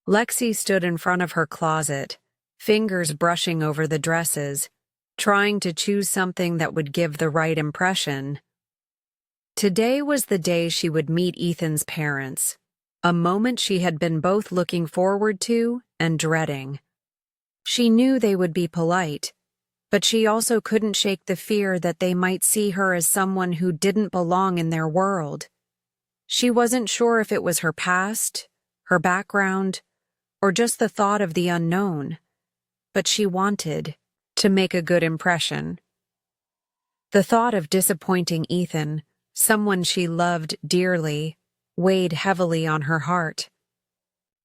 Lexi stood in front of her closet, fingers brushing over the dresses, trying to choose something that would give the right impression. Today was the day she would meet Ethan's parents, a moment she had been both looking forward to and dreading. She knew they would be polite, but she also couldn't shake the fear that they might see her as someone who didn't belong in their world. She wasn't sure if it was her past, her background, or just the thought of the unknown, but she wanted to make a good impression. The thought of disappointing Ethan, someone she loved dearly, weighed heavily on her heart.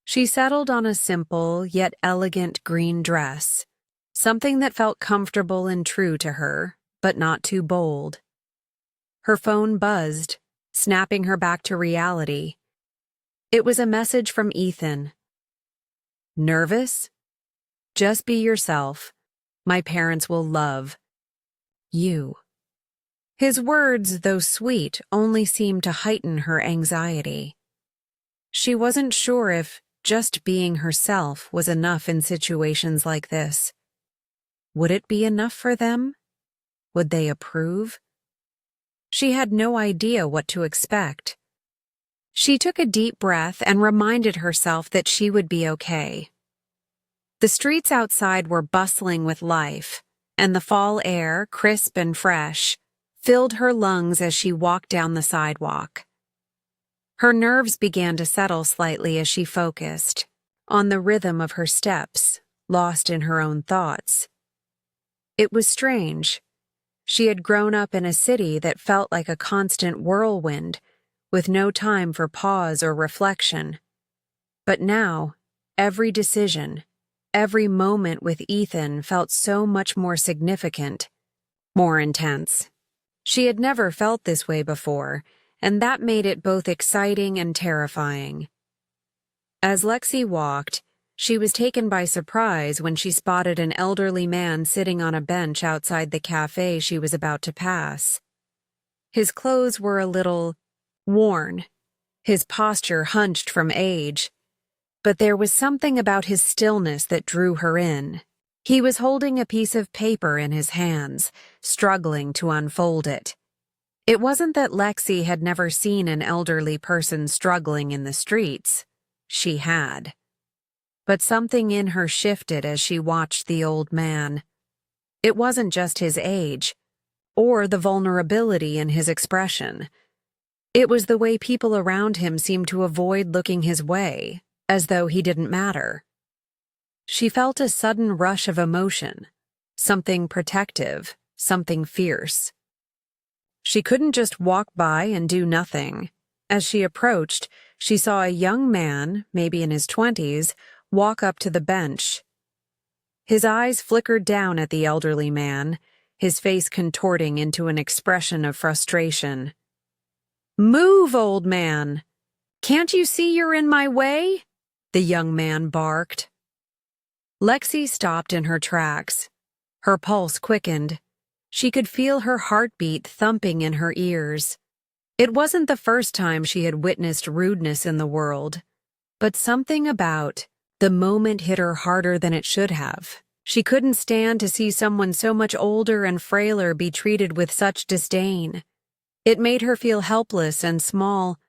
She settled on a simple yet elegant green dress, something that felt comfortable and true to her, but not too bold. Her phone buzzed, snapping her back to reality. It was a message from Ethan. "Nervous? Just be yourself. My parents will love you." His words, though sweet, only seemed to heighten her anxiety. She wasn't sure if just being herself was enough in situations like this. Would it be enough for them? Would they approve? She had no idea what to expect. She took a deep breath and reminded herself that she would be okay. The streets outside were bustling with life, and the fall air, crisp and fresh, filled her lungs as she walked down the sidewalk. Her nerves began to settle slightly as she focused on the rhythm of her steps, lost in her own thoughts. It was strange. She had grown up in a city that felt like a constant whirlwind, with no time for pause or reflection. But now, every decision, every moment with Ethan felt so much more significant, more intense. She had never felt this way before, and that made it both exciting and terrifying. As Lexi walked, she was taken by surprise when she spotted an elderly man sitting on a bench outside the cafe she was about to pass. His clothes were a little worn, his posture hunched from age, but there was something about his stillness that drew her in. He was holding a piece of paper in his hands, struggling to unfold it. It wasn't that Lexi had never seen an elderly person struggling in the streets. She had. But something in her shifted as she watched the old man. It wasn't just his age, or the vulnerability in his expression. It was the way people around him seemed to avoid looking his way, as though he didn't matter. She felt a sudden rush of emotion, something protective, something fierce. She couldn't just walk by and do nothing. As she approached, she saw a young man, maybe in his 20s, walk up to the bench. His eyes flickered down at the elderly man, his face contorting into an expression of frustration. "Move, old man! Can't you see you're in my way?" the young man barked. Lexi stopped in her tracks. Her pulse quickened. She could feel her heartbeat thumping in her ears. It wasn't the first time she had witnessed rudeness in the world, but something about the moment hit her harder than it should have. She couldn't stand to see someone so much older and frailer be treated with such disdain. It made her feel helpless and small,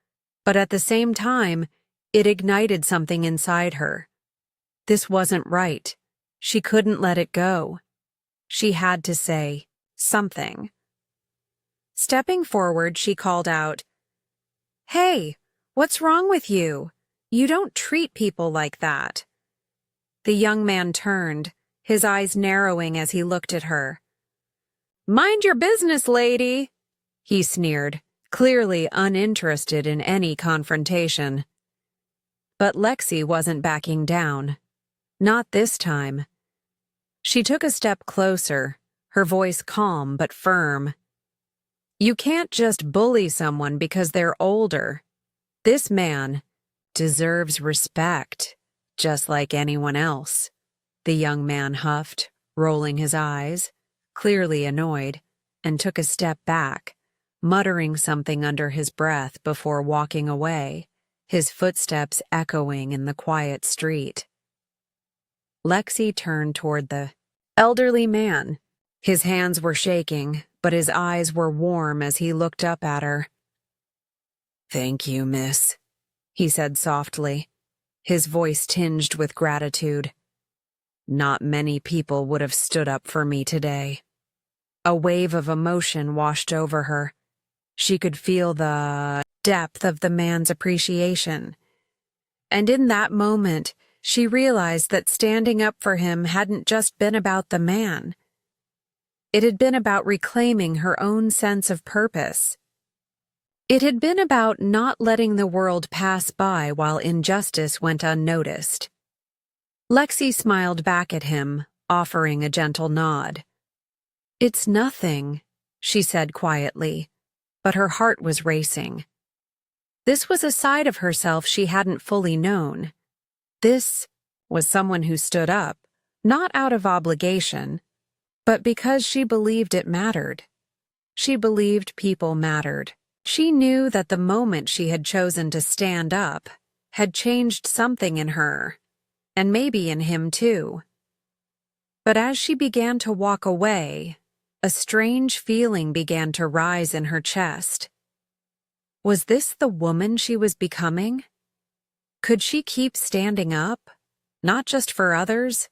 but at the same time, it ignited something inside her. This wasn't right. She couldn't let it go. She had to say something. Stepping forward, she called out, "Hey, what's wrong with you? You don't treat people like that." The young man turned, his eyes narrowing as he looked at her. "Mind your business, lady," he sneered, clearly uninterested in any confrontation. But Lexi wasn't backing down. Not this time. She took a step closer, her voice calm but firm. "You can't just bully someone because they're older. This man deserves respect, just like anyone else," the young man huffed, rolling his eyes, clearly annoyed, and took a step back, muttering something under his breath before walking away. his footsteps echoing in the quiet street. Lexi turned toward the elderly man. His hands were shaking, but his eyes were warm as he looked up at her. "Thank you, miss," he said softly, his voice tinged with gratitude. "Not many people would have stood up for me today." A wave of emotion washed over her. She could feel the depth of the man's appreciation. And in that moment, she realized that standing up for him hadn't just been about the man. It had been about reclaiming her own sense of purpose. It had been about not letting the world pass by while injustice went unnoticed. Lexi smiled back at him, offering a gentle nod. "It's nothing," she said quietly, but her heart was racing. This was a side of herself she hadn't fully known. This was someone who stood up, not out of obligation, but because she believed it mattered. She believed people mattered. She knew that the moment she had chosen to stand up had changed something in her, and maybe in him too. But as she began to walk away, a strange feeling began to rise in her chest. Was this the woman she was becoming? Could she keep standing up, not just for others,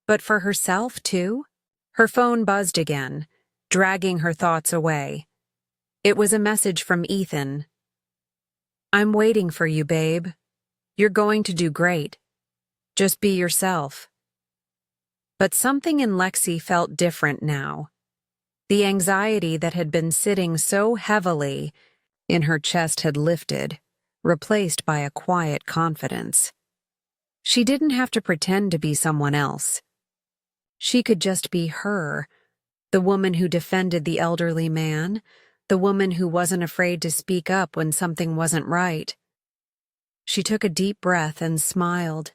but for herself too? Her phone buzzed again, dragging her thoughts away. It was a message from Ethan. "I'm waiting for you, babe. You're going to do great. Just be yourself." But something in Lexi felt different now. The anxiety that had been sitting so heavily in her chest had lifted, replaced by a quiet confidence. She didn't have to pretend to be someone else. She could just be her, the woman who defended the elderly man, the woman who wasn't afraid to speak up when something wasn't right. She took a deep breath and smiled.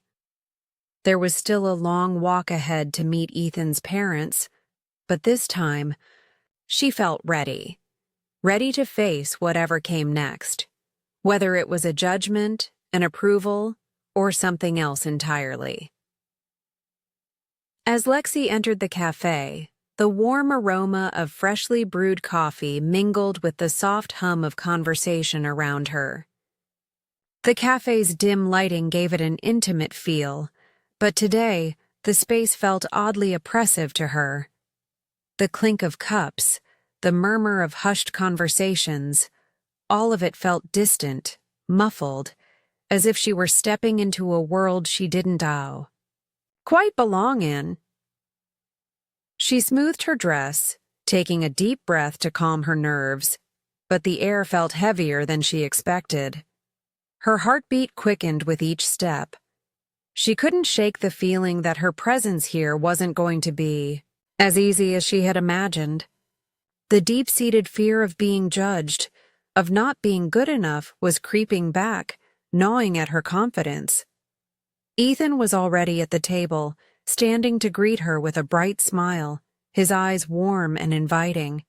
There was still a long walk ahead to meet Ethan's parents, but this time, she felt ready to face whatever came next, whether it was a judgment, an approval, or something else entirely. As Lexi entered the cafe, the warm aroma of freshly brewed coffee mingled with the soft hum of conversation around her. The cafe's dim lighting gave it an intimate feel, but today the space felt oddly oppressive to her. The clink of cups, the murmur of hushed conversations, all of it felt distant, muffled, as if she were stepping into a world she didn't quite belong in. She smoothed her dress, taking a deep breath to calm her nerves, but the air felt heavier than she expected. Her heartbeat quickened with each step. She couldn't shake the feeling that her presence here wasn't going to be as easy as she had imagined. The deep-seated fear of being judged, of not being good enough, was creeping back, gnawing at her confidence. Ethan was already at the table, standing to greet her with a bright smile, his eyes warm and inviting.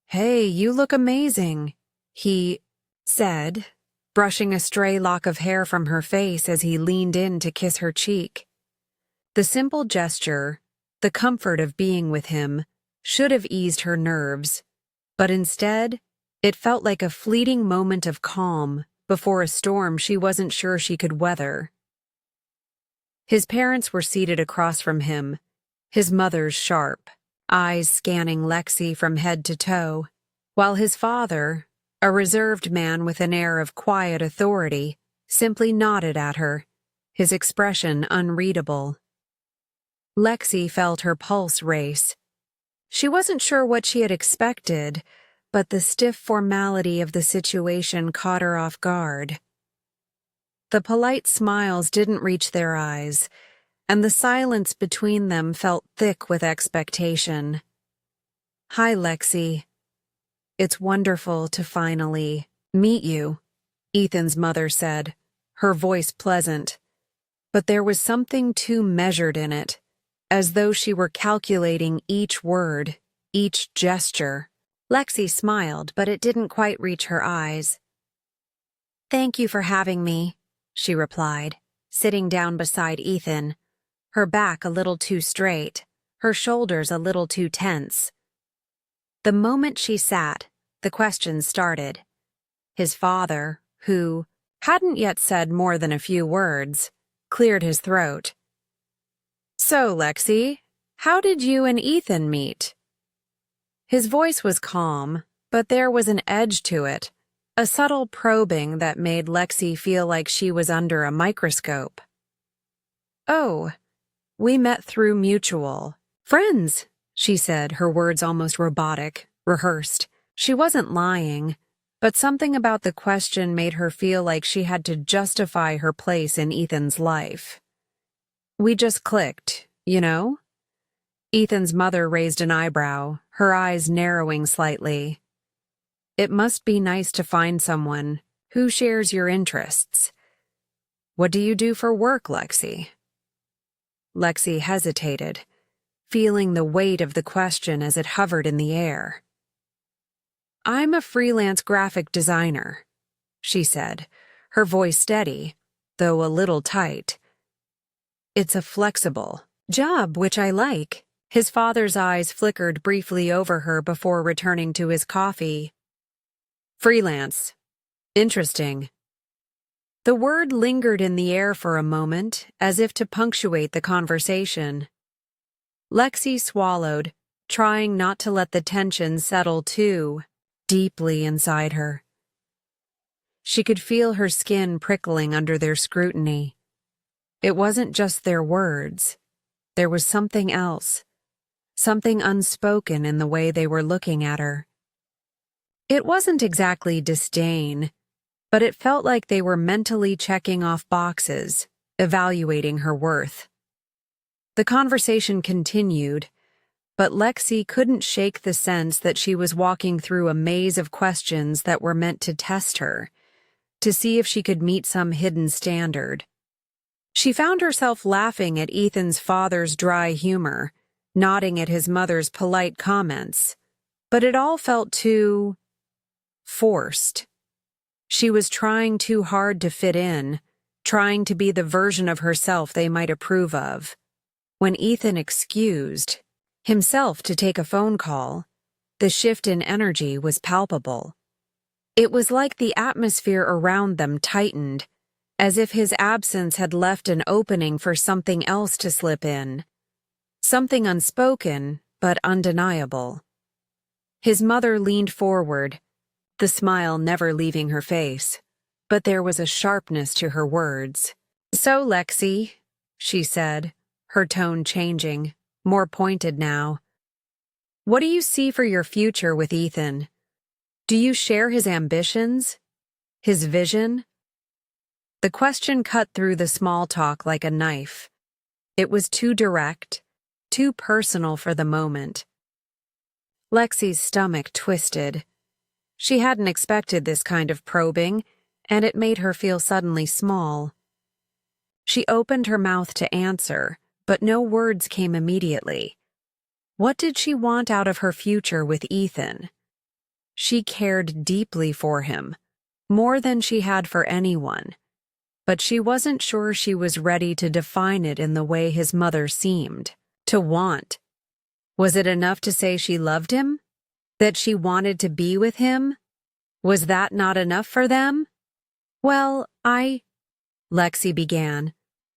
"Hey, you look amazing," he said, brushing a stray lock of hair from her face as he leaned in to kiss her cheek. The simple gesture, the comfort of being with him, should have eased her nerves, but instead, it felt like a fleeting moment of calm before a storm she wasn't sure she could weather. His parents were seated across from him, his mother's sharp eyes scanning Lexi from head to toe, while his father, a reserved man with an air of quiet authority, simply nodded at her, his expression unreadable. Lexi felt her pulse race. She wasn't sure what she had expected, but the stiff formality of the situation caught her off guard. The polite smiles didn't reach their eyes, and the silence between them felt thick with expectation. "Hi, Lexi. It's wonderful to finally meet you," Ethan's mother said, her voice pleasant. But there was something too measured in it, as though she were calculating each word, each gesture. Lexi smiled, but it didn't quite reach her eyes. Thank you for having me, she replied, sitting down beside Ethan, her back a little too straight, her shoulders a little too tense. The moment she sat, the questions started. His father, who hadn't yet said more than a few words, cleared his throat. So, Lexi, how did you and Ethan meet? His voice was calm, but there was an edge to it, a subtle probing that made Lexi feel like she was under a microscope. Oh, we met through mutual friends, she said, her words almost robotic, rehearsed. She wasn't lying, but something about the question made her feel like she had to justify her place in Ethan's life. We just clicked, you know? Ethan's mother raised an eyebrow, her eyes narrowing slightly. It must be nice to find someone who shares your interests. What do you do for work, Lexi? Lexi hesitated, feeling the weight of the question as it hovered in the air. I'm a freelance graphic designer, she said, her voice steady, though a little tight. It's a flexible job, which I like. His father's eyes flickered briefly over her before returning to his coffee. Freelance. Interesting. The word lingered in the air for a moment, as if to punctuate the conversation. Lexi swallowed, trying not to let the tension settle too deeply inside her. She could feel her skin prickling under their scrutiny. It wasn't just their words. There was something else, something unspoken in the way they were looking at her. It wasn't exactly disdain, but it felt like they were mentally checking off boxes, evaluating her worth. The conversation continued, but Lexi couldn't shake the sense that she was walking through a maze of questions that were meant to test her, to see if she could meet some hidden standard. She found herself laughing at Ethan's father's dry humor, nodding at his mother's polite comments, but it all felt too forced. She was trying too hard to fit in, trying to be the version of herself they might approve of. When Ethan excused himself to take a phone call, the shift in energy was palpable. It was like the atmosphere around them tightened, as if his absence had left an opening for something else to slip in. Something unspoken, but undeniable. His mother leaned forward, the smile never leaving her face, but there was a sharpness to her words. So, Lexi, she said, her tone changing, more pointed now. What do you see for your future with Ethan? Do you share his ambitions? His vision? The question cut through the small talk like a knife. It was too direct, too personal for the moment. Lexi's stomach twisted. She hadn't expected this kind of probing, and it made her feel suddenly small. She opened her mouth to answer, but no words came immediately. What did she want out of her future with Ethan? She cared deeply for him, more than she had for anyone, but she wasn't sure she was ready to define it in the way his mother seemed to want. Was it enough to say she loved him? That she wanted to be with him? Was that not enough for them? Well, Lexi began,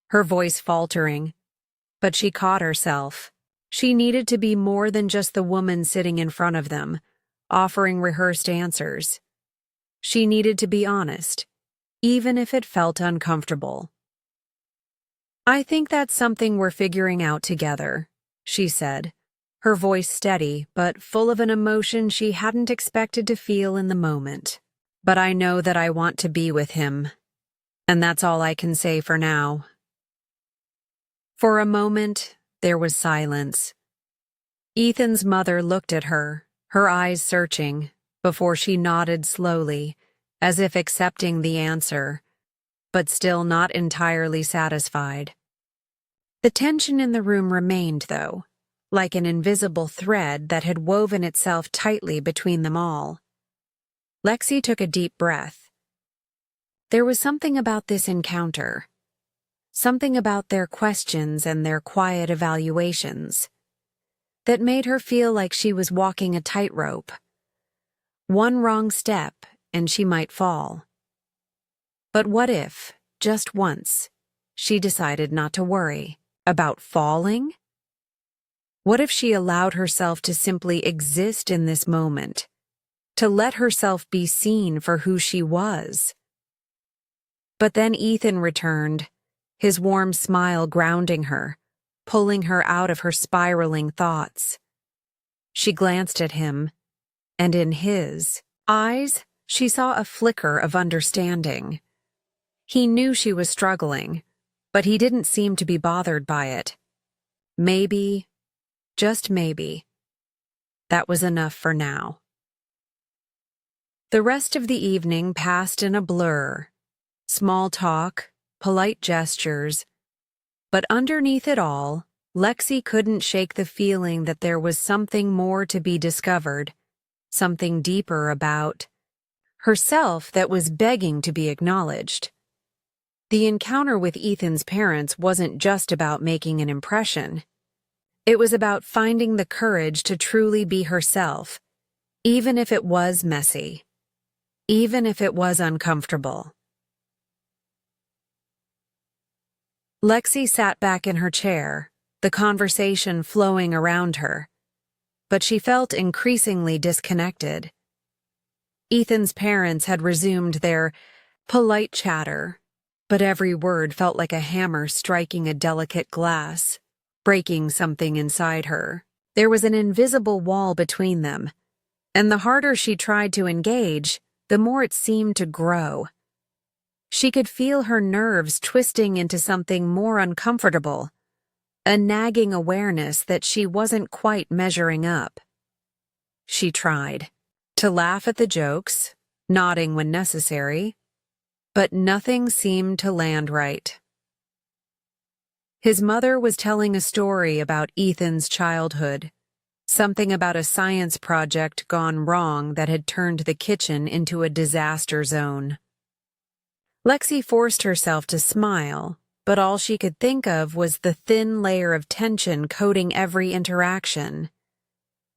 her voice faltering, but she caught herself. She needed to be more than just the woman sitting in front of them, offering rehearsed answers. She needed to be honest, even if it felt uncomfortable. I think that's something we're figuring out together, she said, her voice steady but full of an emotion she hadn't expected to feel in the moment. But I know that I want to be with him, and that's all I can say for now. For a moment, there was silence. Ethan's mother looked at her, her eyes searching, before she nodded slowly, as if accepting the answer, but still not entirely satisfied. The tension in the room remained, though, like an invisible thread that had woven itself tightly between them all. Lexi took a deep breath. There was something about this encounter, something about their questions and their quiet evaluations, that made her feel like she was walking a tightrope. One wrong step, and she might fall. But what if, just once, she decided not to worry about falling? What if she allowed herself to simply exist in this moment, to let herself be seen for who she was? But then Ethan returned, his warm smile grounding her, pulling her out of her spiraling thoughts. She glanced at him, and in his eyes, she saw a flicker of understanding. He knew she was struggling, but he didn't seem to be bothered by it. Maybe, just maybe, that was enough for now. The rest of the evening passed in a blur. Small talk, polite gestures, but underneath it all, Lexi couldn't shake the feeling that there was something more to be discovered, something deeper about herself that was begging to be acknowledged. The encounter with Ethan's parents wasn't just about making an impression. It was about finding the courage to truly be herself, even if it was messy, even if it was uncomfortable. Lexi sat back in her chair, the conversation flowing around her, but she felt increasingly disconnected. Ethan's parents had resumed their polite chatter, but every word felt like a hammer striking a delicate glass, breaking something inside her. There was an invisible wall between them, and the harder she tried to engage, the more it seemed to grow. She could feel her nerves twisting into something more uncomfortable, a nagging awareness that she wasn't quite measuring up. She tried to laugh at the jokes, nodding when necessary, but nothing seemed to land right. His mother was telling a story about Ethan's childhood, something about a science project gone wrong that had turned the kitchen into a disaster zone. Lexi forced herself to smile, but all she could think of was the thin layer of tension coating every interaction.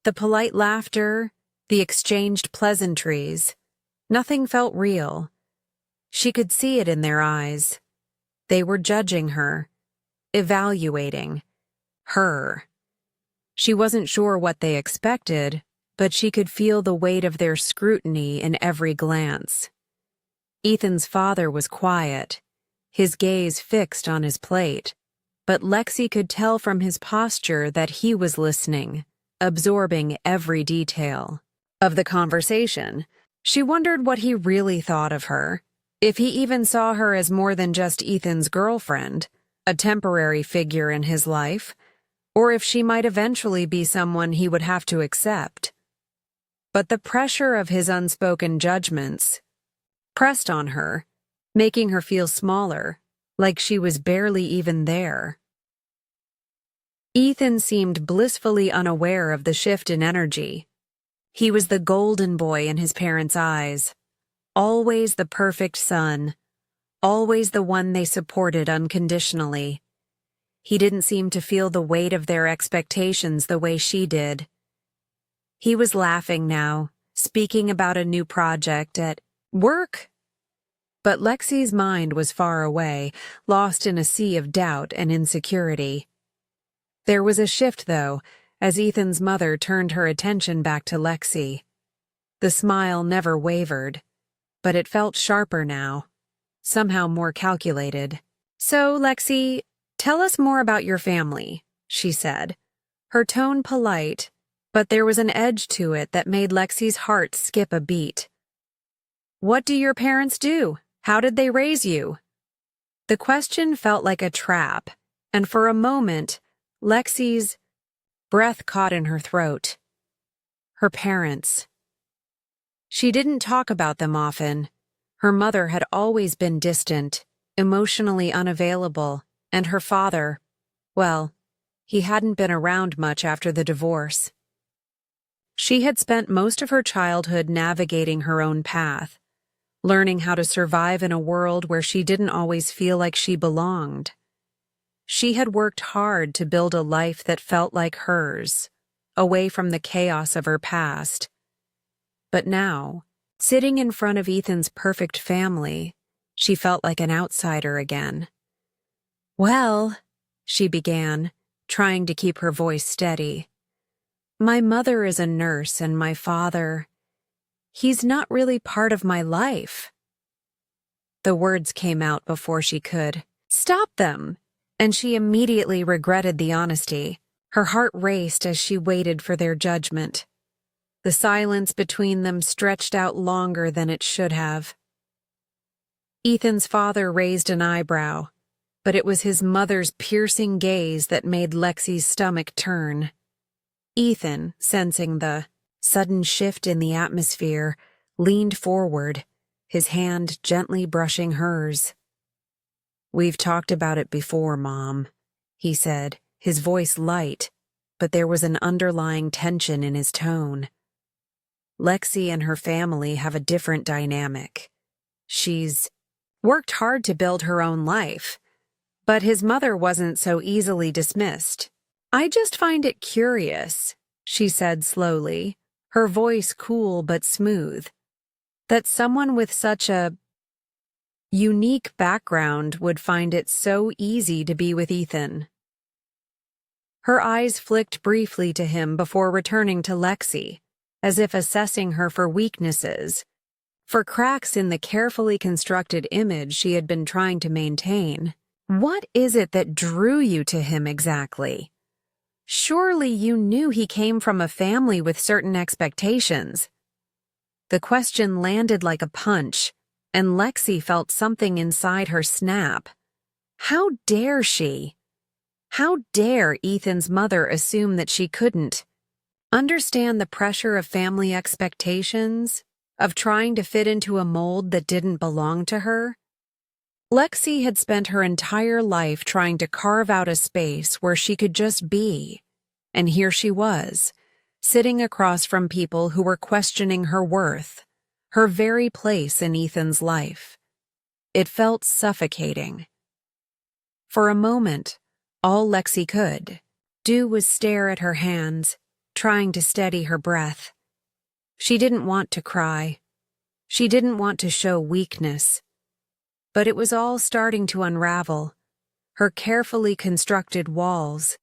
The polite laughter, the exchanged pleasantries, nothing felt real. She could see it in their eyes. They were judging her, evaluating her. She wasn't sure what they expected, but she could feel the weight of their scrutiny in every glance. Ethan's father was quiet, his gaze fixed on his plate, but Lexi could tell from his posture that he was listening, absorbing every detail of the conversation. She wondered what he really thought of her, if he even saw her as more than just Ethan's girlfriend, a temporary figure in his life, or if she might eventually be someone he would have to accept. But the pressure of his unspoken judgments pressed on her, making her feel smaller, like she was barely even there. Ethan seemed blissfully unaware of the shift in energy. He was the golden boy in his parents' eyes, always the perfect son, always the one they supported unconditionally. He didn't seem to feel the weight of their expectations the way she did. He was laughing now, speaking about a new project at work. But Lexi's mind was far away, lost in a sea of doubt and insecurity. There was a shift, though, as Ethan's mother turned her attention back to Lexi. The smile never wavered, but it felt sharper now, somehow more calculated. "So, Lexi, tell us more about your family," she said, her tone polite, but there was an edge to it that made Lexi's heart skip a beat. "What do your parents do? How did they raise you?" The question felt like a trap, and for a moment, Lexi's breath caught in her throat. Her parents. She didn't talk about them often. Her mother had always been distant, emotionally unavailable, and her father, well, he hadn't been around much after the divorce. She had spent most of her childhood navigating her own path, learning how to survive in a world where she didn't always feel like she belonged. She had worked hard to build a life that felt like hers, away from the chaos of her past. But now, sitting in front of Ethan's perfect family, she felt like an outsider again. "Well," she began, trying to keep her voice steady, "my mother is a nurse and my father, he's not really part of my life." The words came out before she could stop them, and she immediately regretted the honesty. Her heart raced as she waited for their judgment. The silence between them stretched out longer than it should have. Ethan's father raised an eyebrow, but it was his mother's piercing gaze that made Lexi's stomach turn. Ethan, sensing the sudden shift in the atmosphere, leaned forward, his hand gently brushing hers. "We've talked about it before, Mom," he said, his voice light, but there was an underlying tension in his tone. "Lexi and her family have a different dynamic. She's worked hard to build her own life, but his mother wasn't so easily dismissed. I just find it curious," she said slowly, her voice cool but smooth, "that someone with such a unique background would find it so easy to be with Ethan." Her eyes flicked briefly to him before returning to Lexi, as if assessing her for weaknesses, for cracks in the carefully constructed image she had been trying to maintain. "What is it that drew you to him exactly? Surely you knew he came from a family with certain expectations." The question landed like a punch, and Lexi felt something inside her snap. How dare she? How dare Ethan's mother assume that she couldn't understand the pressure of family expectations, of trying to fit into a mold that didn't belong to her? Lexi had spent her entire life trying to carve out a space where she could just be, and here she was, sitting across from people who were questioning her worth, her very place in Ethan's life. It felt suffocating. For a moment, all Lexi could do was stare at her hands, trying to steady her breath. She didn't want to cry. She didn't want to show weakness. But it was all starting to unravel. Her carefully constructed walls,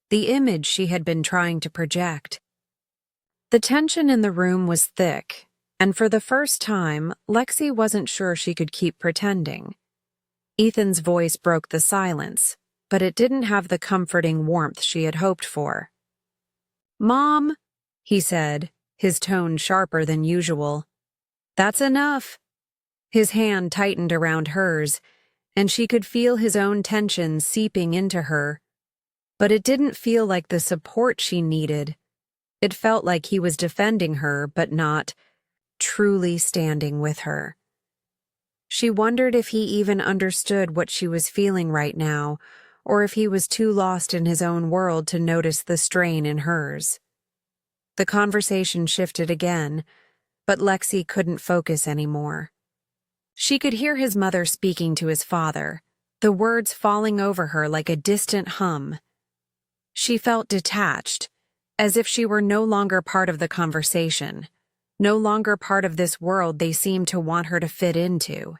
the image she had been trying to project. The tension in the room was thick, and for the first time, Lexi wasn't sure she could keep pretending. Ethan's voice broke the silence, but it didn't have the comforting warmth she had hoped for. "Mom," he said, his tone sharper than usual. "That's enough." His hand tightened around hers, and she could feel his own tension seeping into her. But it didn't feel like the support she needed. It felt like he was defending her, but not truly standing with her. She wondered if he even understood what she was feeling right now, or if he was too lost in his own world to notice the strain in hers. The conversation shifted again, but Lexi couldn't focus anymore. She could hear his mother speaking to his father, the words falling over her like a distant hum. She felt detached, as if she were no longer part of the conversation, no longer part of this world they seemed to want her to fit into.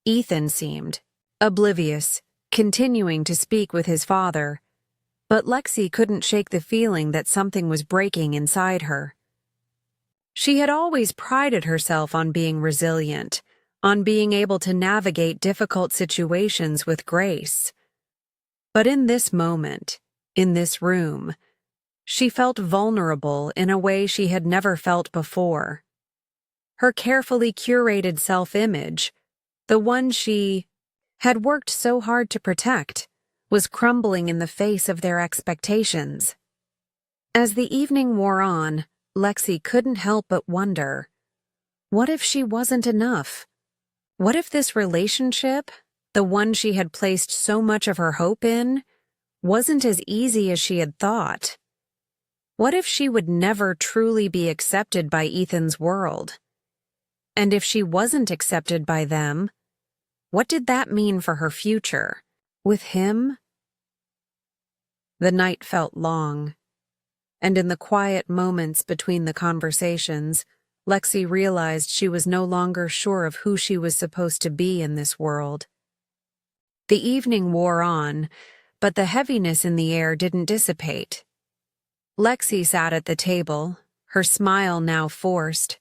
Ethan seemed oblivious, continuing to speak with his father, but Lexi couldn't shake the feeling that something was breaking inside her. She had always prided herself on being resilient, on being able to navigate difficult situations with grace. But in this moment, in this room, she felt vulnerable in a way she had never felt before. Her carefully curated self-image, the one she had worked so hard to protect, was crumbling in the face of their expectations. As the evening wore on, Lexi couldn't help but wonder, what if she wasn't enough? What if this relationship, the one she had placed so much of her hope in, wasn't as easy as she had thought? What if she would never truly be accepted by Ethan's world? And if she wasn't accepted by them, what did that mean for her future? With him? The night felt long, and in the quiet moments between the conversations, Lexi realized she was no longer sure of who she was supposed to be in this world. The evening wore on, but the heaviness in the air didn't dissipate. Lexi sat at the table, her smile now forced,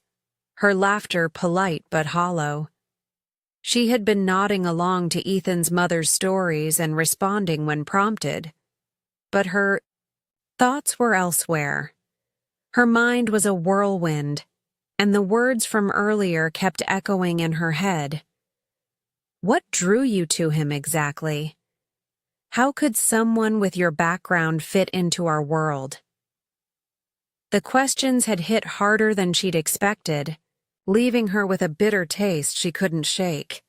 her laughter polite but hollow. She had been nodding along to Ethan's mother's stories and responding when prompted, but her thoughts were elsewhere. Her mind was a whirlwind, and the words from earlier kept echoing in her head. What drew you to him exactly? How could someone with your background fit into our world? The questions had hit harder than she'd expected, leaving her with a bitter taste she couldn't shake.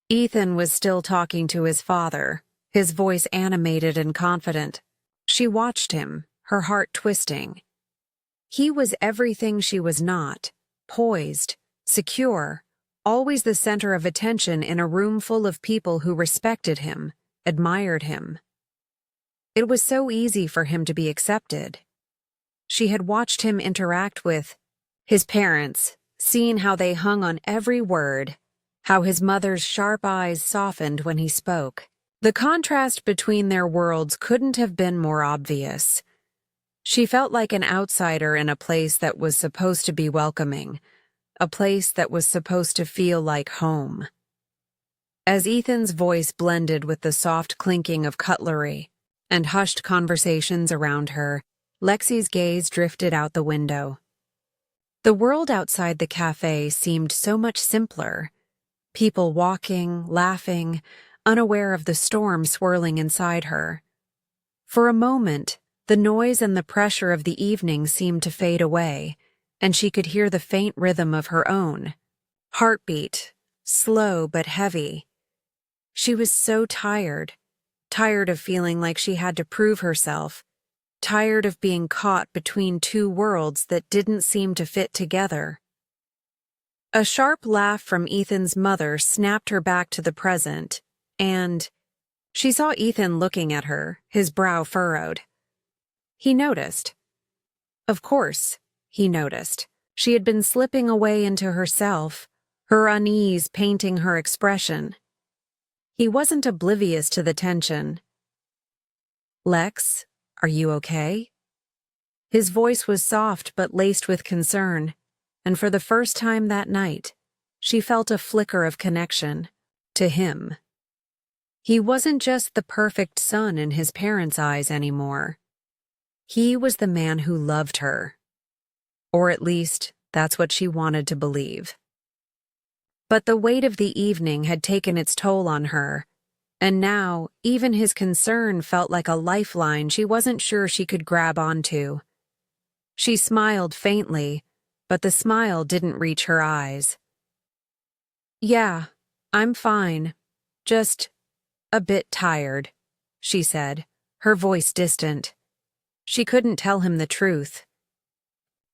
Ethan was still talking to his father, his voice animated and confident. She watched him, her heart twisting. He was everything she was not, poised, secure, always the center of attention in a room full of people who respected him, admired him. It was so easy for him to be accepted. She had watched him interact with his parents, seen how they hung on every word, how his mother's sharp eyes softened when he spoke. The contrast between their worlds couldn't have been more obvious. She felt like an outsider in a place that was supposed to be welcoming, a place that was supposed to feel like home. As Ethan's voice blended with the soft clinking of cutlery and hushed conversations around her, Lexi's gaze drifted out the window. The world outside the cafe seemed so much simpler. People walking, laughing, unaware of the storm swirling inside her. For a moment, the noise and the pressure of the evening seemed to fade away, and she could hear the faint rhythm of her own heartbeat, slow but heavy. She was so tired of feeling like she had to prove herself, tired of being caught between two worlds that didn't seem to fit together. A sharp laugh from Ethan's mother snapped her back to the present, and she saw Ethan looking at her, his brow furrowed. He noticed. Of course, he noticed. She had been slipping away into herself, her unease painting her expression. He wasn't oblivious to the tension. "Lex, are you okay?" His voice was soft but laced with concern, and for the first time that night, she felt a flicker of connection to him. He wasn't just the perfect son in his parents' eyes anymore. He was the man who loved her. Or at least, that's what she wanted to believe. But the weight of the evening had taken its toll on her, and now even his concern felt like a lifeline she wasn't sure she could grab onto. She smiled faintly, but the smile didn't reach her eyes. "Yeah, I'm fine. Just a bit tired," she said, her voice distant. She couldn't tell him the truth.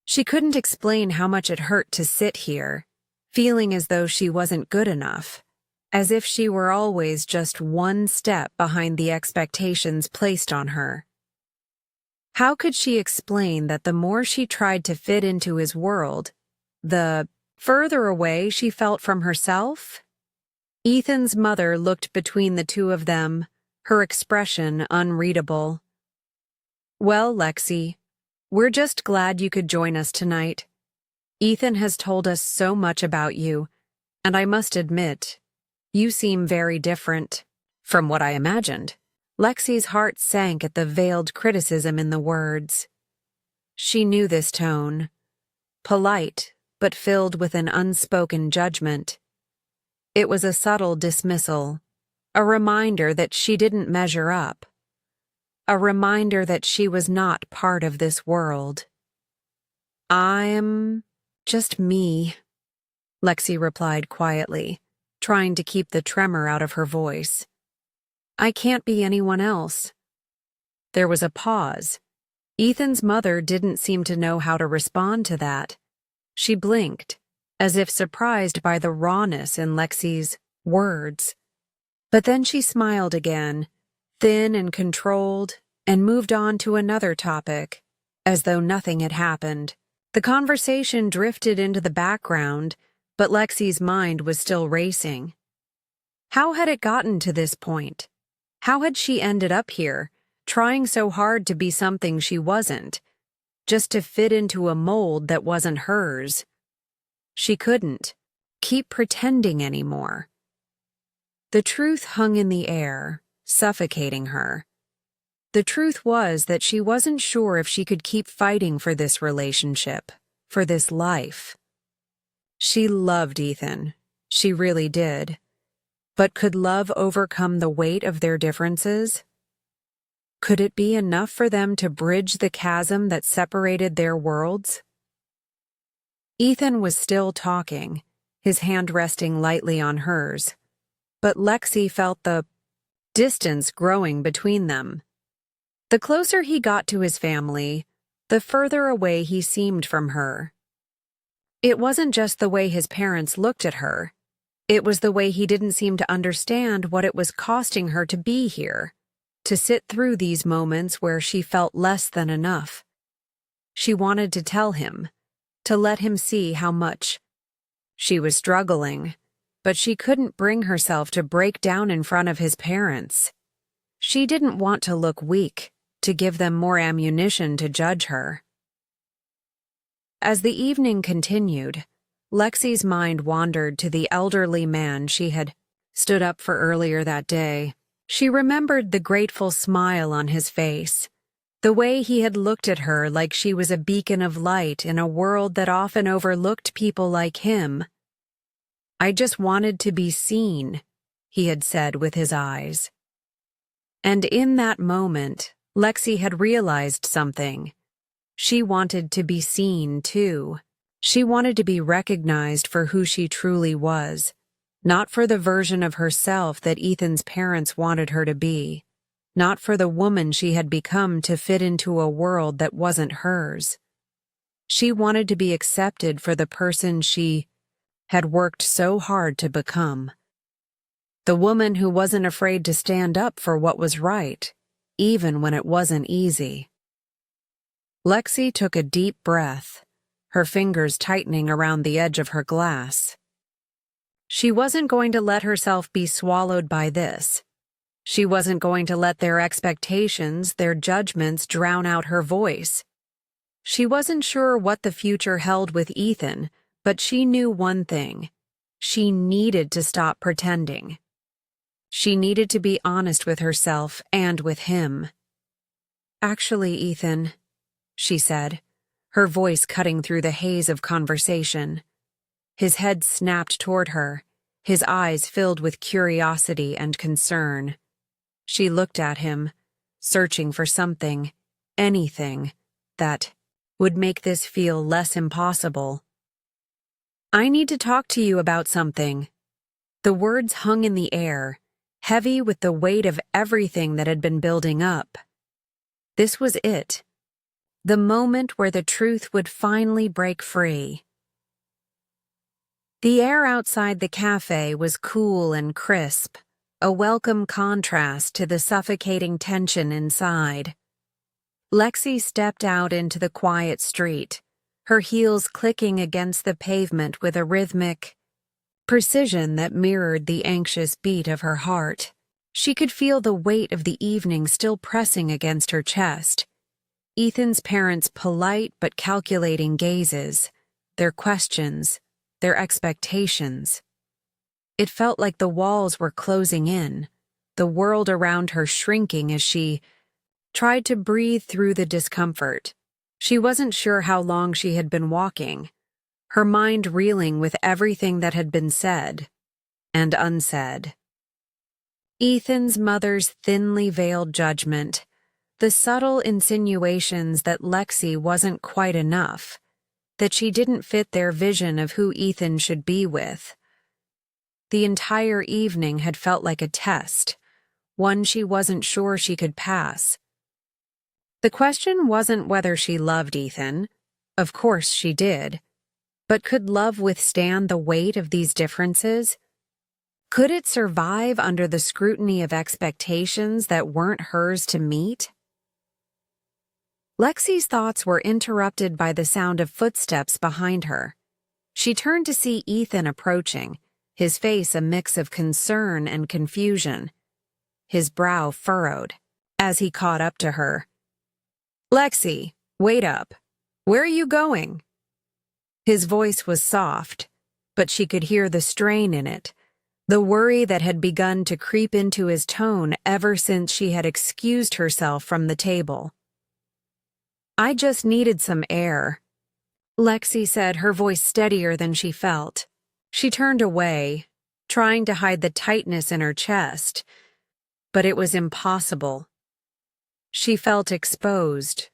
She couldn't explain how much it hurt to sit here, feeling as though she wasn't good enough, as if she were always just one step behind the expectations placed on her. How could she explain that the more she tried to fit into his world, the further away she felt from herself? Ethan's mother looked between the two of them, her expression unreadable. "Well, Lexi, we're just glad you could join us tonight. Ethan has told us so much about you, and I must admit, you seem very different from what I imagined." Lexi's heart sank at the veiled criticism in the words. She knew this tone, polite but filled with an unspoken judgment. It was a subtle dismissal, a reminder that she didn't measure up, a reminder that she was not part of this world. "I'm just me," Lexi replied quietly, trying to keep the tremor out of her voice. "I can't be anyone else." There was a pause. Ethan's mother didn't seem to know how to respond to that. She blinked, as if surprised by the rawness in Lexi's words. But then she smiled again, thin and controlled, and moved on to another topic, as though nothing had happened. The conversation drifted into the background, but Lexi's mind was still racing. How had it gotten to this point? How had she ended up here, trying so hard to be something she wasn't, just to fit into a mold that wasn't hers? She couldn't keep pretending anymore. The truth hung in the air, suffocating her. The truth was that she wasn't sure if she could keep fighting for this relationship, for this life. She loved Ethan. She really did. But could love overcome the weight of their differences? Could it be enough for them to bridge the chasm that separated their worlds? Ethan was still talking, his hand resting lightly on hers, but Lexi felt the distance growing between them. The closer he got to his family, the further away he seemed from her. It wasn't just the way his parents looked at her. It was the way he didn't seem to understand what it was costing her to be here, to sit through these moments where she felt less than enough. She wanted to tell him, to let him see how much she was struggling, but she couldn't bring herself to break down in front of his parents. She didn't want to look weak, to give them more ammunition to judge her. As the evening continued, Lexi's mind wandered to the elderly man she had stood up for earlier that day. She remembered the grateful smile on his face, the way he had looked at her like she was a beacon of light in a world that often overlooked people like him. "I just wanted to be seen," he had said with his eyes. And in that moment, Lexi had realized something. She wanted to be seen, too. She wanted to be recognized for who she truly was, not for the version of herself that Ethan's parents wanted her to be, not for the woman she had become to fit into a world that wasn't hers. She wanted to be accepted for the person she had worked so hard to become. The woman who wasn't afraid to stand up for what was right, even when it wasn't easy. Lexi took a deep breath, her fingers tightening around the edge of her glass. She wasn't going to let herself be swallowed by this. She wasn't going to let their expectations, their judgments drown out her voice. She wasn't sure what the future held with Ethan, but she knew one thing. She needed to stop pretending. She needed to be honest with herself and with him. "Actually, Ethan," she said, her voice cutting through the haze of conversation. His head snapped toward her, his eyes filled with curiosity and concern. She looked at him, searching for something, anything, that would make this feel less impossible. "I need to talk to you about something." The words hung in the air, heavy with the weight of everything that had been building up. This was it, the moment where the truth would finally break free. The air outside the cafe was cool and crisp, a welcome contrast to the suffocating tension inside. Lexi stepped out into the quiet street, her heels clicking against the pavement with a rhythmic precision that mirrored the anxious beat of her heart. She could feel the weight of the evening still pressing against her chest. Ethan's parents' polite but calculating gazes, their questions, their expectations. It felt like the walls were closing in, the world around her shrinking as she tried to breathe through the discomfort. She wasn't sure how long she had been walking, her mind reeling with everything that had been said and unsaid. Ethan's mother's thinly veiled judgment, the subtle insinuations that Lexi wasn't quite enough, that she didn't fit their vision of who Ethan should be with. The entire evening had felt like a test, one she wasn't sure she could pass. The question wasn't whether she loved Ethan. Of course she did. But could love withstand the weight of these differences? Could it survive under the scrutiny of expectations that weren't hers to meet? Lexi's thoughts were interrupted by the sound of footsteps behind her. She turned to see Ethan approaching, his face a mix of concern and confusion. His brow furrowed as he caught up to her. "Lexi, wait up. Where are you going?" His voice was soft, but she could hear the strain in it, the worry that had begun to creep into his tone ever since she had excused herself from the table. "I just needed some air," Lexi said, her voice steadier than she felt. She turned away, trying to hide the tightness in her chest, but it was impossible. She felt exposed,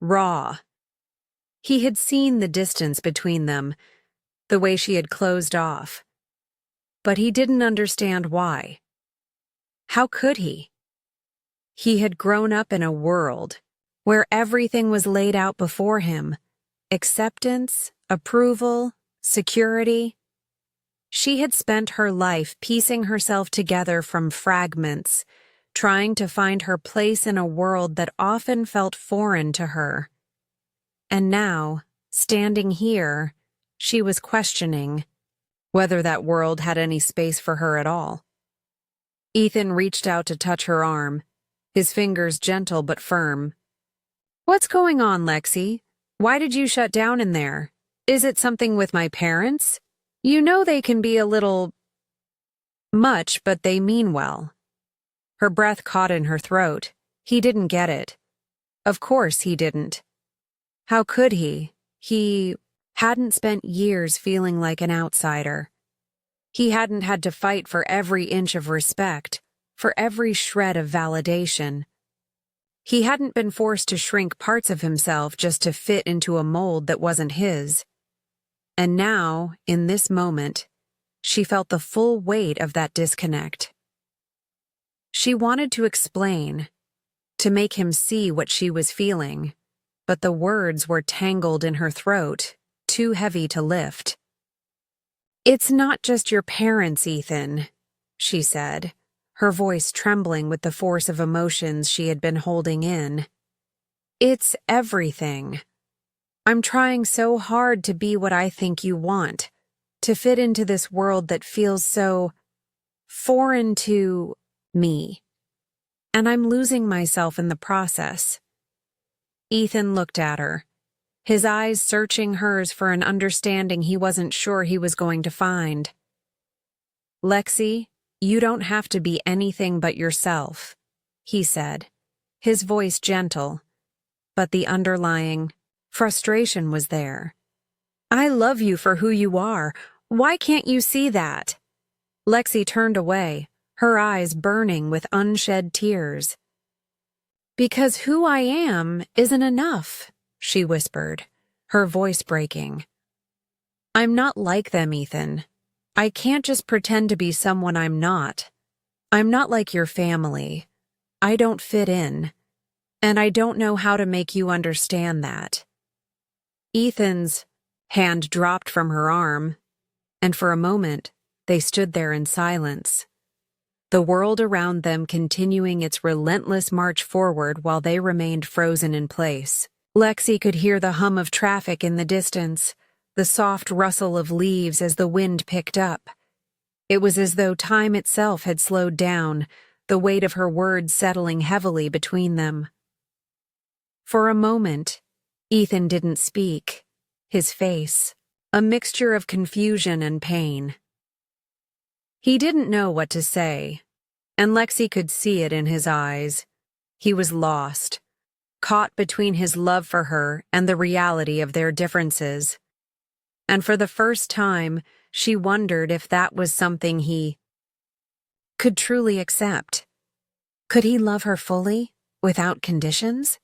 raw. He had seen the distance between them, the way she had closed off. But he didn't understand why. How could he? He had grown up in a world where everything was laid out before him: acceptance, approval, security. She had spent her life piecing herself together from fragments, trying to find her place in a world that often felt foreign to her. And now, standing here, she was questioning whether that world had any space for her at all. Ethan reached out to touch her arm, his fingers gentle but firm. "What's going on, Lexi? Why did you shut down in there? Is it something with my parents? You know they can be a little much, but they mean well." Her breath caught in her throat. He didn't get it. Of course he didn't. How could he? He hadn't spent years feeling like an outsider. He hadn't had to fight for every inch of respect, for every shred of validation. He hadn't been forced to shrink parts of himself just to fit into a mold that wasn't his. And now, in this moment, she felt the full weight of that disconnect. She wanted to explain, to make him see what she was feeling, but the words were tangled in her throat, too heavy to lift. "It's not just your parents, Ethan," she said, her voice trembling with the force of emotions she had been holding in. "It's everything. I'm trying so hard to be what I think you want, to fit into this world that feels so foreign to me. And I'm losing myself in the process." Ethan looked at her, his eyes searching hers for an understanding he wasn't sure he was going to find. "Lexi, you don't have to be anything but yourself," he said, his voice gentle, but the underlying frustration was there. "I love you for who you are. Why can't you see that?" Lexi turned away, her eyes burning with unshed tears. "Because who I am isn't enough," she whispered, her voice breaking. "I'm not like them, Ethan. I can't just pretend to be someone I'm not. I'm not like your family. I don't fit in. And I don't know how to make you understand that." Ethan's hand dropped from her arm, and for a moment, they stood there in silence, the world around them continuing its relentless march forward while they remained frozen in place. Lexi could hear the hum of traffic in the distance, the soft rustle of leaves as the wind picked up. It was as though time itself had slowed down, the weight of her words settling heavily between them. For a moment, Ethan didn't speak, his face a mixture of confusion and pain. He didn't know what to say, and Lexi could see it in his eyes. He was lost, caught between his love for her and the reality of their differences. And for the first time, she wondered if that was something he could truly accept. Could he love her fully, without conditions?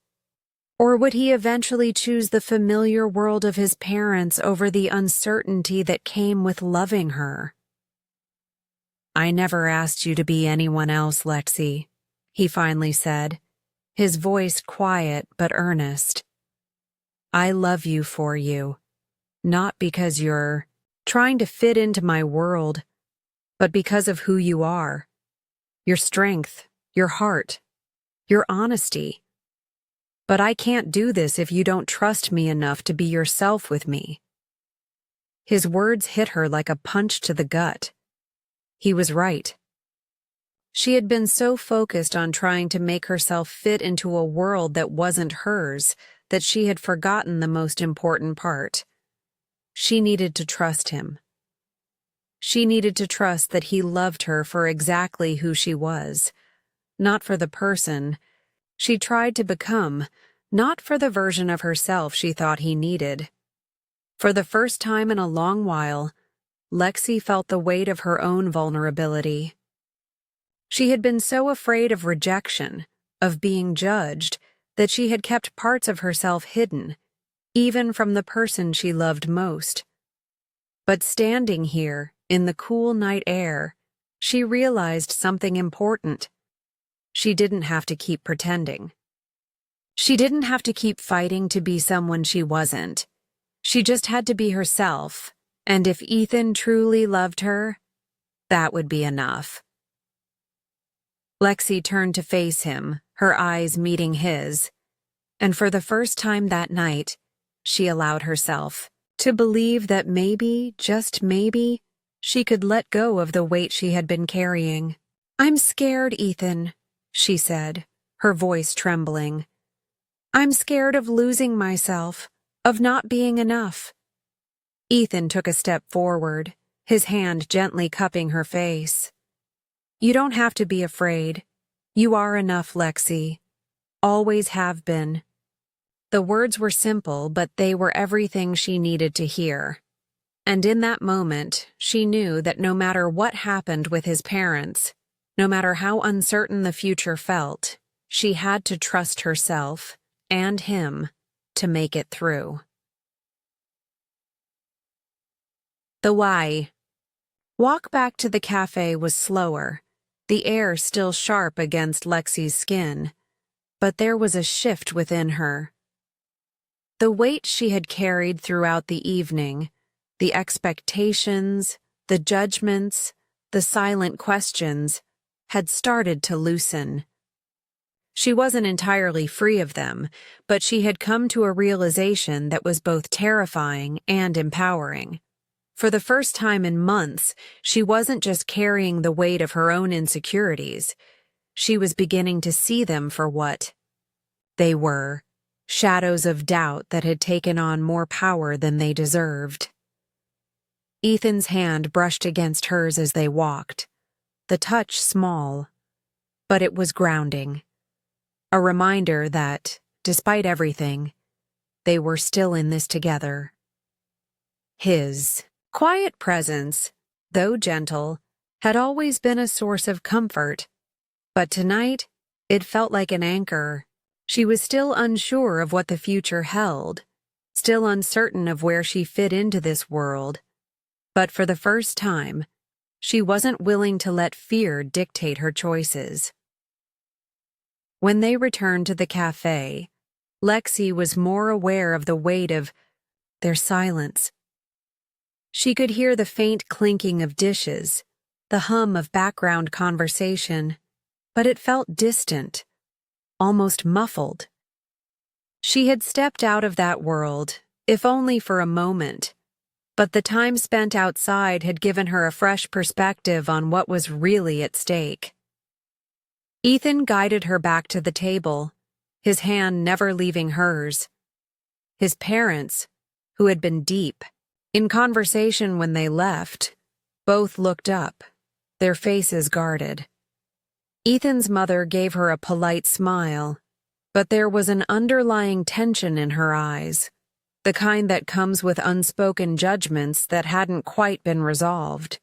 Or would he eventually choose the familiar world of his parents over the uncertainty that came with loving her? "I never asked you to be anyone else, Lexi," he finally said, his voice quiet but earnest. "I love you for you. not because you're trying to fit into my world, but because of who you are, your strength, your heart, your honesty. But I can't do this if you don't trust me enough to be yourself with me." His words hit her like a punch to the gut. He was right. She had been so focused on trying to make herself fit into a world that wasn't hers that she had forgotten the most important part. She needed to trust him. She needed to trust that he loved her for exactly who she was, not for the person she tried to become, not for the version of herself she thought he needed. For the first time in a long while, Lexi felt the weight of her own vulnerability. She had been so afraid of rejection, of being judged, that she had kept parts of herself hidden, even from the person she loved most. But standing here, in the cool night air, she realized something important. She didn't have to keep pretending. She didn't have to keep fighting to be someone she wasn't. She just had to be herself, and if Ethan truly loved her, that would be enough. Lexi turned to face him, her eyes meeting his, and for the first time that night, she allowed herself to believe that maybe, just maybe, she could let go of the weight she had been carrying. "I'm scared, Ethan," she said, her voice trembling. "I'm scared of losing myself, of not being enough." Ethan took a step forward, his hand gently cupping her face. "You don't have to be afraid. You are enough, Lexi. Always have been." The words were simple, but they were everything she needed to hear. And in that moment, she knew that no matter what happened with his parents, no matter how uncertain the future felt, she had to trust herself and him to make it through. The why. Walk back to the cafe was slower, the air still sharp against Lexi's skin, but there was a shift within her. The weight she had carried throughout the evening, the expectations, the judgments, the silent questions, had started to loosen. She wasn't entirely free of them, but she had come to a realization that was both terrifying and empowering. For the first time in months, she wasn't just carrying the weight of her own insecurities. She was beginning to see them for what they were, shadows of doubt that had taken on more power than they deserved. Ethan's hand brushed against hers as they walked, the touch small, but it was grounding. A reminder that, despite everything, they were still in this together. His quiet presence, though gentle, had always been a source of comfort, but tonight it felt like an anchor. She was still unsure of what the future held, still uncertain of where she fit into this world, but for the first time, she wasn't willing to let fear dictate her choices. When they returned to the cafe, Lexi was more aware of the weight of their silence. She could hear the faint clinking of dishes, the hum of background conversation, but it felt distant, almost muffled. She had stepped out of that world, if only for a moment, but the time spent outside had given her a fresh perspective on what was really at stake. Ethan guided her back to the table, his hand never leaving hers. His parents, who had been deep in conversation when they left, both looked up, their faces guarded. Ethan's mother gave her a polite smile, but there was an underlying tension in her eyes, the kind that comes with unspoken judgments that hadn't quite been resolved.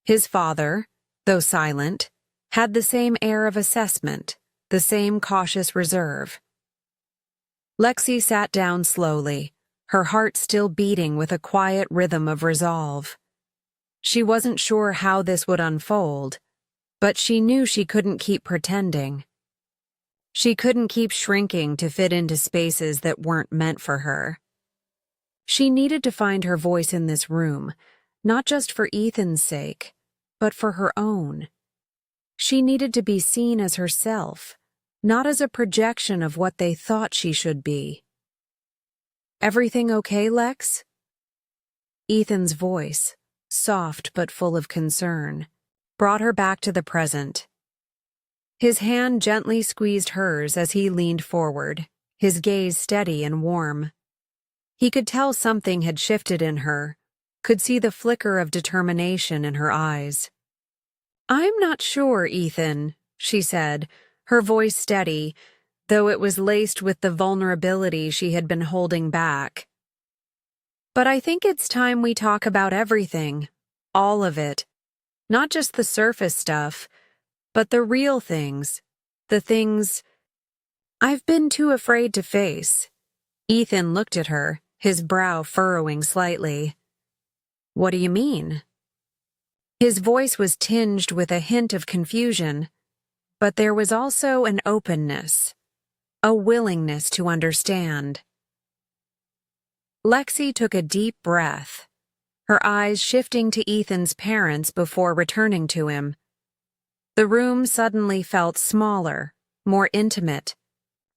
His father, though silent, had the same air of assessment, the same cautious reserve. Lexi sat down slowly, her heart still beating with a quiet rhythm of resolve. She wasn't sure how this would unfold, but she knew she couldn't keep pretending. She couldn't keep shrinking to fit into spaces that weren't meant for her. She needed to find her voice in this room, not just for Ethan's sake, but for her own. She needed to be seen as herself, not as a projection of what they thought she should be. "Everything okay, Lex?" Ethan's voice, soft but full of concern, brought her back to the present. His hand gently squeezed hers as he leaned forward, his gaze steady and warm. He could tell something had shifted in her, could see the flicker of determination in her eyes. "I'm not sure, Ethan," she said, her voice steady, though it was laced with the vulnerability she had been holding back. "But I think it's time we talk about everything, all of it. Not just the surface stuff, but the real things, the things I've been too afraid to face." Ethan looked at her, his brow furrowing slightly. "What do you mean?" His voice was tinged with a hint of confusion, but there was also an openness, a willingness to understand. Lexi took a deep breath, her eyes shifting to Ethan's parents before returning to him. The room suddenly felt smaller, more intimate,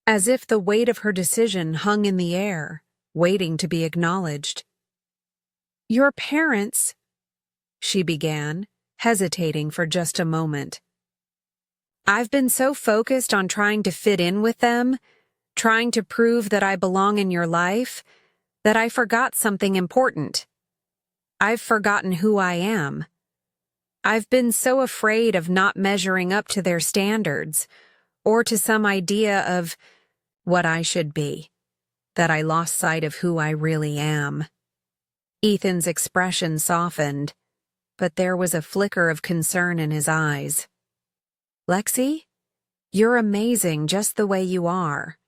as if the weight of her decision hung in the air, waiting to be acknowledged. "Your parents," she began, hesitating for just a moment. "I've been so focused on trying to fit in with them, trying to prove that I belong in your life, that I forgot something important. I've forgotten who I am. I've been so afraid of not measuring up to their standards, or to some idea of what I should be, that I lost sight of who I really am." Ethan's expression softened, but there was a flicker of concern in his eyes. "Lexi, you're amazing just the way you are.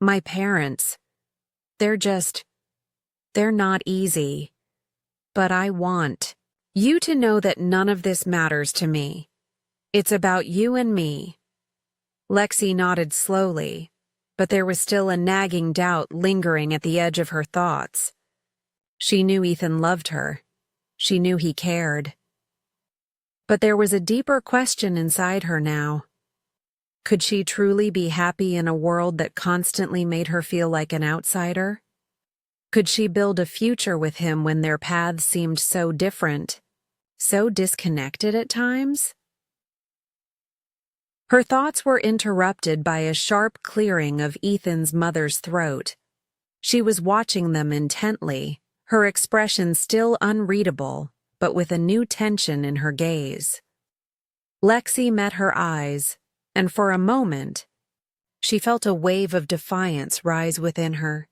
My parents, they're not easy. But I want you to know that none of this matters to me. It's about you and me." Lexi nodded slowly, but there was still a nagging doubt lingering at the edge of her thoughts. She knew Ethan loved her. She knew he cared. But there was a deeper question inside her now. Could she truly be happy in a world that constantly made her feel like an outsider? Could she build a future with him when their paths seemed so different, so disconnected at times? Her thoughts were interrupted by a sharp clearing of Ethan's mother's throat. She was watching them intently, her expression still unreadable, but with a new tension in her gaze. Lexi met her eyes, and for a moment, she felt a wave of defiance rise within her.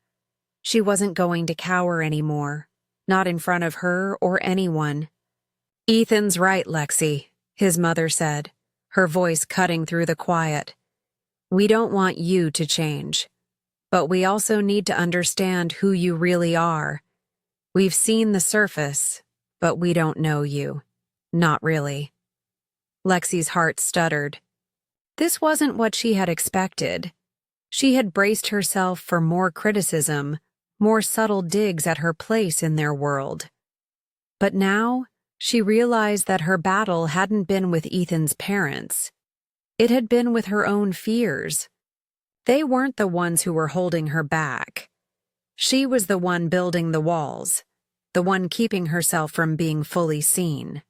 She wasn't going to cower anymore, not in front of her or anyone. "Ethan's right, Lexi," his mother said, her voice cutting through the quiet. "We don't want you to change, but we also need to understand who you really are. We've seen the surface, but we don't know you. Not really." Lexi's heart stuttered. This wasn't what she had expected. She had braced herself for more criticism, more subtle digs at her place in their world. But now, she realized that her battle hadn't been with Ethan's parents. It had been with her own fears. They weren't the ones who were holding her back. She was the one building the walls, the one keeping herself from being fully seen.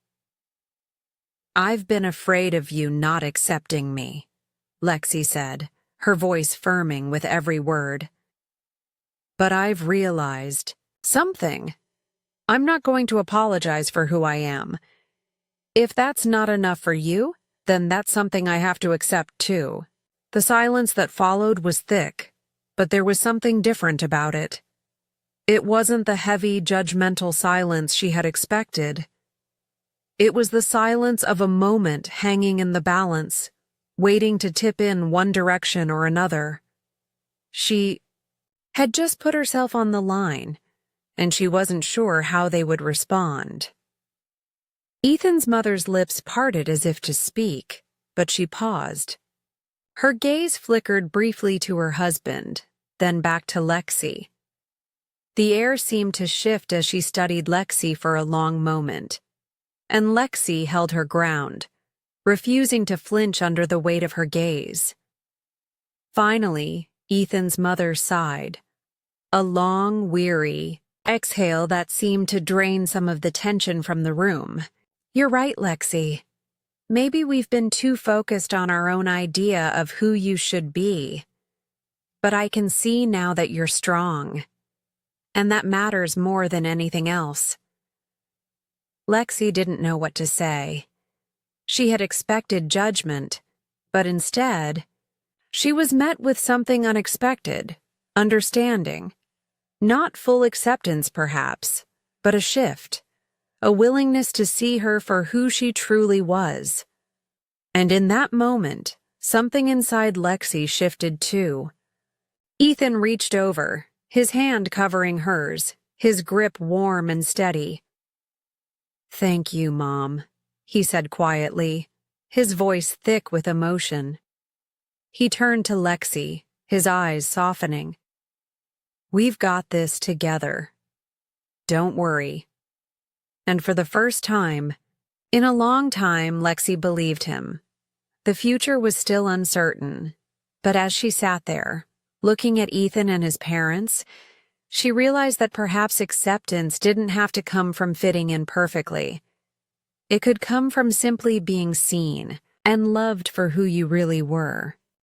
"I've been afraid of you not accepting me," Lexi said, her voice firming with every word. "But I've realized something. I'm not going to apologize for who I am. If that's not enough for you, then that's something I have to accept too." The silence that followed was thick, but there was something different about it. It wasn't the heavy, judgmental silence she had expected. It was the silence of a moment hanging in the balance, waiting to tip in one direction or another. She had just put herself on the line, and she wasn't sure how they would respond. Ethan's mother's lips parted as if to speak, but she paused. Her gaze flickered briefly to her husband, then back to Lexi. The air seemed to shift as she studied Lexi for a long moment. And Lexi held her ground, refusing to flinch under the weight of her gaze. Finally, Ethan's mother sighed, a long, weary exhale that seemed to drain some of the tension from the room. You're right, Lexi. Maybe we've been too focused on our own idea of who you should be. But I can see now that you're strong, and that matters more than anything else. Lexi didn't know what to say. She had expected judgment, but instead, she was met with something unexpected, understanding. Not full acceptance, perhaps, but a shift, a willingness to see her for who she truly was. And in that moment, something inside Lexi shifted too. Ethan reached over, his hand covering hers, his grip warm and steady. "Thank you, Mom," he said quietly, his voice thick with emotion. He turned to Lexi, his eyes softening. "We've got this together. Don't worry." And for the first time, in a long time, Lexi believed him. The future was still uncertain, but as she sat there, looking at Ethan and his parents, she realized that perhaps acceptance didn't have to come from fitting in perfectly. It could come from simply being seen and loved for who you really were.